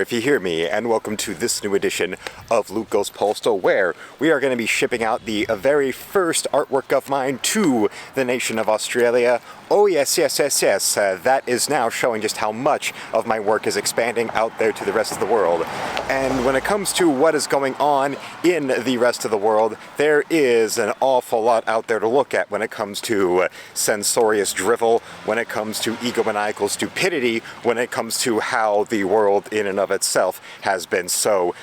if you hear me, and welcome to this new edition of Luke Goes Postal, where we are going to be shipping out the very first artwork of mine to the nation of Australia. Oh yes, that is now showing just how much of my work is expanding out there to the rest of the world. And when it comes to what is going on in the rest of the world, there is an awful lot out there to look at when it comes to censorious drivel, when it comes to egomaniacal stupidity, when it comes to how the world in and of itself has been so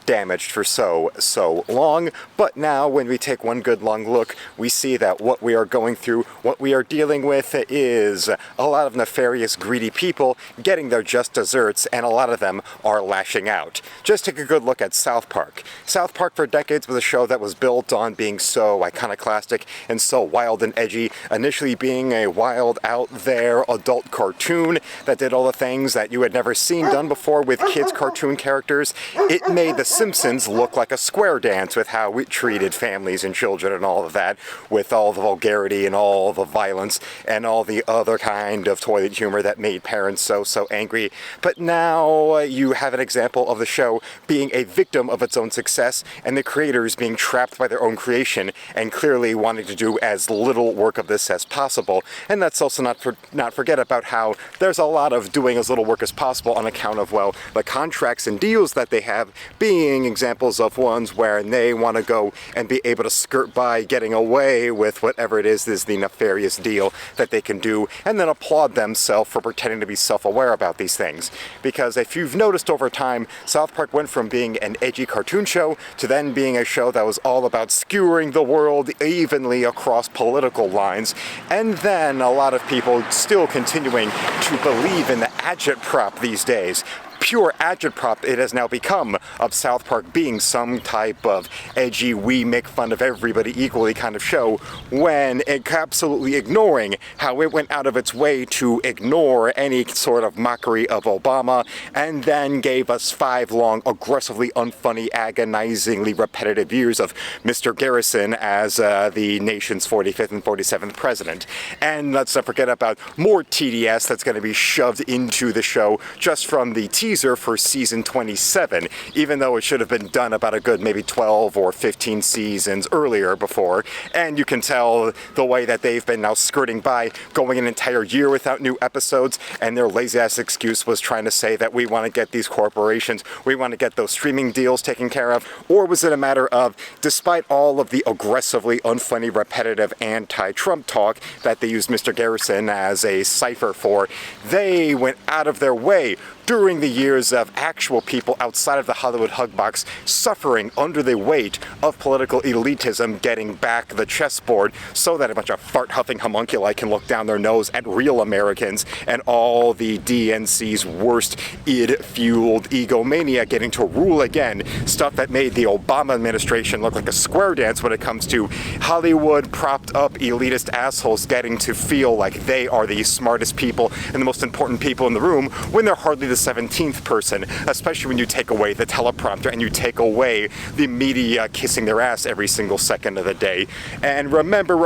damaged for so long. But now when we take one good long look, we see that what we are going through, what we are dealing with, is a lot of nefarious, greedy people getting their just desserts, and a lot of them are lashing out. Just take a good look at South Park. South Park for decades was a show that was built on being so iconoclastic and so wild and edgy, initially being a wild out there adult cartoon that did all the things that you had never seen done before with kids cartoon characters. It made the Simpsons look like a square dance with how we treated families and children and all of that, with all the vulgarity and all the violence and all the other kind of toilet humor that made parents so angry. But now you have an example of the show being a victim of its own success, and the creators being trapped by their own creation and clearly wanting to do as little work of this as possible. And let's also not forget about how there's a lot of doing as little work as possible on account of, well, the contracts and deals that they have being examples of ones where they want to go and be able to skirt by getting away with whatever it is the nefarious deal that they can do, and then applaud themselves for pretending to be self-aware about these things. Because if you've noticed over time, South Park went from being an edgy cartoon show to then being a show that was all about skewering the world evenly across political lines, and then a lot of people still continuing to believe in the agitprop these days. Pure agitprop it has now become of South Park being some type of edgy, we make fun of everybody equally kind of show, when it absolutely ignoring how it went out of its way to ignore any sort of mockery of Obama, and then gave us 5 long, aggressively unfunny, agonizingly repetitive years of Mr. Garrison as the nation's 45th and 47th president. And let's not forget about more TDS that's going to be shoved into the show just from the teaser for season 27, even though it should have been done about a good maybe 12 or 15 seasons earlier before. And you can tell the way that they've been now skirting by, going an entire year without new episodes, and their lazy-ass excuse was trying to say that we want to get these corporations, we want to get those streaming deals taken care of. Or was it a matter of, despite all of the aggressively unfunny, repetitive anti-Trump talk that they used Mr. Garrison as a cipher for, they went out of their way during the years of actual people outside of the Hollywood hug box suffering under the weight of political elitism getting back the chessboard so that a bunch of fart-huffing homunculi can look down their nose at real Americans, and all the DNC's worst id-fueled egomania getting to rule again. Stuff that made the Obama administration look like a square dance when it comes to Hollywood propped up elitist assholes getting to feel like they are the smartest people and the most important people in the room, when they're hardly the 17th person, especially when you take away the teleprompter and you take away the media kissing their ass every single second of the day. And remember,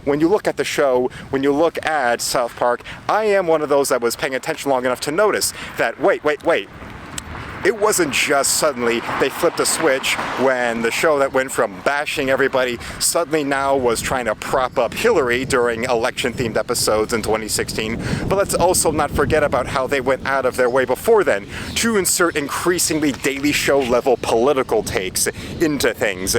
when you look at the show, when you look at South Park, I am one of those that was paying attention long enough to notice that, wait. It wasn't just suddenly they flipped a switch when the show that went from bashing everybody suddenly now was trying to prop up Hillary during election-themed episodes in 2016. But let's also not forget about how they went out of their way before then to insert increasingly Daily Show-level political takes into things,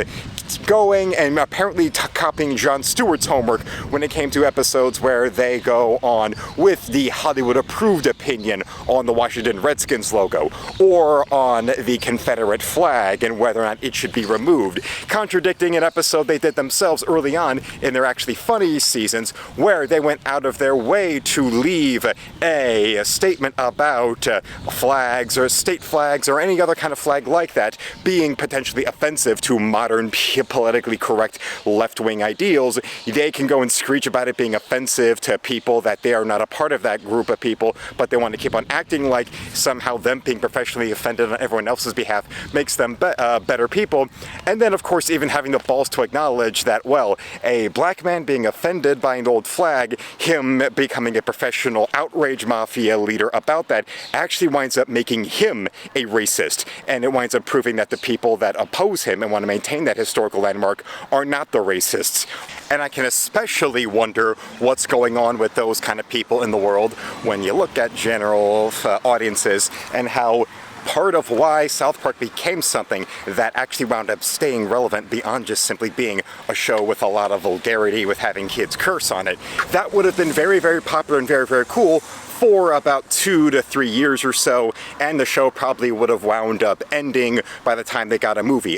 going and apparently copying Jon Stewart's homework when it came to episodes where they go on with the Hollywood-approved opinion on the Washington Redskins logo, or on the Confederate flag and whether or not it should be removed, contradicting an episode they did themselves early on in their actually funny seasons, where they went out of their way to leave a statement about flags or state flags or any other kind of flag like that being potentially offensive to modern politically correct left-wing ideals, they can go and screech about it being offensive to people, that they are not a part of that group of people, but they want to keep on acting like somehow them being professionally offended on everyone else's behalf makes them better people. And then, of course, even having the balls to acknowledge that, well, a black man being offended by an old flag, him becoming a professional outrage mafia leader about that, actually winds up making him a racist. And it winds up proving that the people that oppose him and want to maintain that historical landmark are not the racists. And I can especially wonder what's going on with those kind of people in the world when you look at general audiences and how part of why South Park became something that actually wound up staying relevant beyond just simply being a show with a lot of vulgarity with having kids curse on it. That would have been very, very popular and very, very cool for about 2 to 3 years or so, and the show probably would have wound up ending by the time they got a movie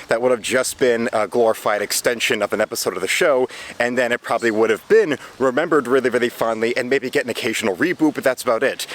that would have just been a glorified extension of an episode of the show, and then it probably would have been remembered really, really fondly and maybe get an occasional reboot, but that's about it.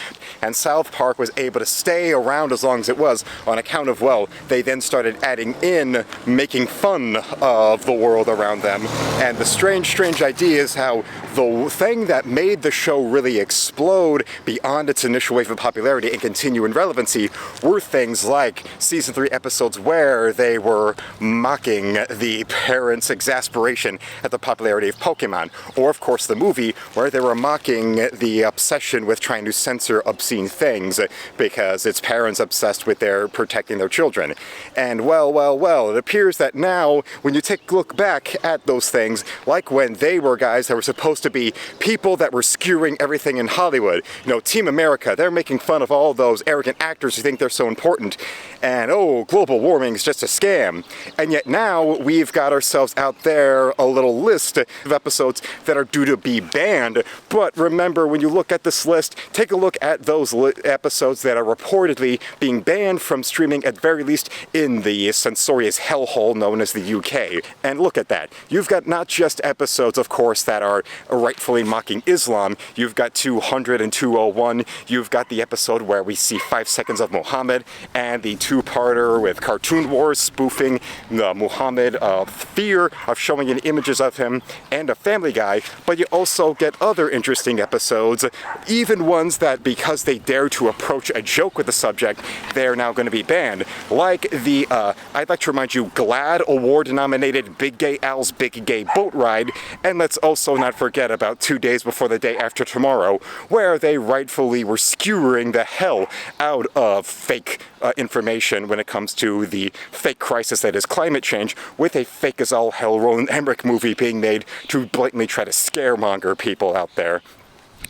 And South Park was able to stay around as long as it was on account of, well, they then started adding in making fun of the world around them. And the strange idea is how the thing that made the show really explode beyond its initial wave of popularity and continue in relevancy were things like season 3 episodes where they were mocking the parents' exasperation at the popularity of Pokemon, or of course the movie where they were mocking the obsession with trying to censor obscene things because it's parents obsessed with protecting their children. And well, it appears that now when you take a look back at those things, like when they were guys that were supposed to be people that were skewering everything in Hollywood, you know, Team America, they're making fun of all those arrogant actors who think they're so important, and oh, global warming is just a scam. And yet now we've got ourselves out there a little list of episodes that are due to be banned. But remember, when you look at this list, take a look at those episodes that are reportedly being banned from streaming, at very least in the censorious hellhole known as the UK. And look at that. You've got not just episodes, of course, that are rightfully mocking Islam. You've got 200 and 201. You've got the episode where we see 5 seconds of Muhammad, and the two-parter with Cartoon Wars spoofing the Muhammad of fear, of showing in images of him, and a Family Guy. But you also get other interesting episodes, even ones that, because they dare to approach a joke with the subject, they're now going to be banned. Like the, I'd like to remind you, GLAAD award-nominated Big Gay Al's Big Gay Boat Ride, and let's also not forget about 2 days before the day after tomorrow, where they rightfully were skewering the hell out of fake information when it comes to the fake crisis that is climate change, with a fake as all hell Roland Emmerich movie being made to blatantly try to scaremonger people out there.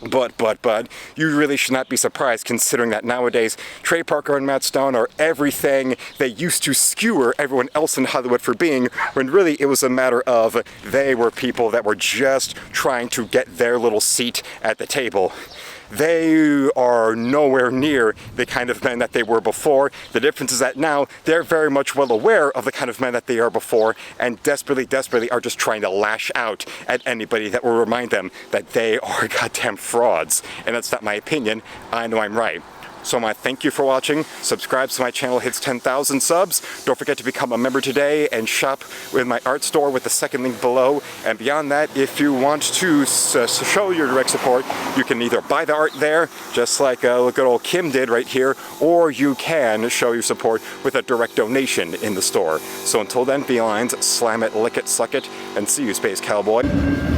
But, you really should not be surprised, considering that nowadays Trey Parker and Matt Stone are everything they used to skewer everyone else in Hollywood for being, when really it was a matter of they were people that were just trying to get their little seat at the table. They are nowhere near the kind of men that they were before. The difference is that now they're very much well aware of the kind of men that they are before, and desperately are just trying to lash out at anybody that will remind them that they are goddamn frauds. And that's not my opinion. I know I'm right. So I want to thank you for watching. Subscribe so my channel hits 10,000 subs. Don't forget to become a member today and shop with my art store with the second link below. And beyond that, if you want to show your direct support, you can either buy the art there, just like good old Kim did right here, or you can show your support with a direct donation in the store. So until then, felines, slam it, lick it, suck it, and see you, Space Cowboy.